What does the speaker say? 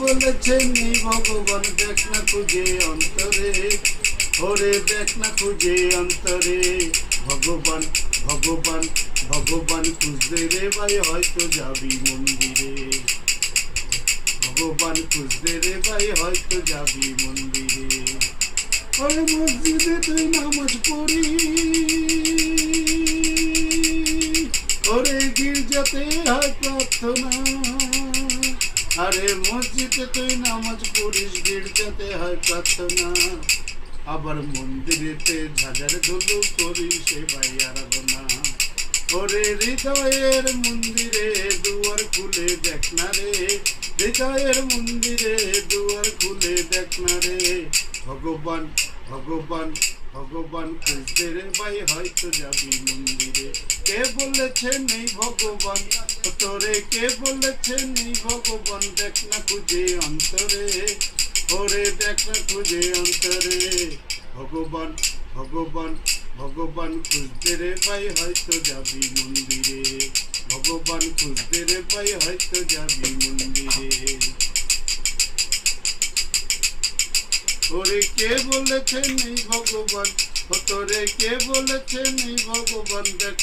বলেছে নেই ভগবান, দেখ না খুঁজে অন্তরে, ওরে দেখ না খুঁজে অন্তরে। ভগবান ভগবান ভগবান খুঁজতে রে ভাই হয়তো যাবি মন্দিরে, ভগবান খুঁজতে রে ভাই হয়তো যাবি মন্দিরে। ওরে মসজিদে তুই নামাজ পড়ি, ওরে গির্জাতে হয় প্রার্থনা, আরে মসজিদে তুই নামাজ পড়িস, গির্জাতে হয় প্রার্থনা, আবার মন্দিরেতে ঝাঁঝার ধুলু করিস সে ভাই আরাধনা। ওরে হৃদয়ের মন্দিরে দুয়ার খুলে দেখ না রে, হৃদয়ের মন্দিরে দুয়ার খুলে দেখ না রে। ভগবান ভগবান ভগবান খুঁজতে রে ভাই হয়তো যাবি মন্দিরে। কে বলেছে নেই ভগবান তোরে, কে বলেছে নেই ভগবান, দেখ না খুঁজে অন্তরে, ওরে দেখ না খুঁজে অন্তরে। ভগবান ভগবান ভগবান খুঁজতে রে ভাই হয়তো যাবি মন্দিরে, ভগবান খুঁজতে রে ভাই হয়তো যাবি মন্দিরে। ওরে কে বলেছে নেই ভগবান, তোরে কে বলেছে নেই ভগবান, দেখ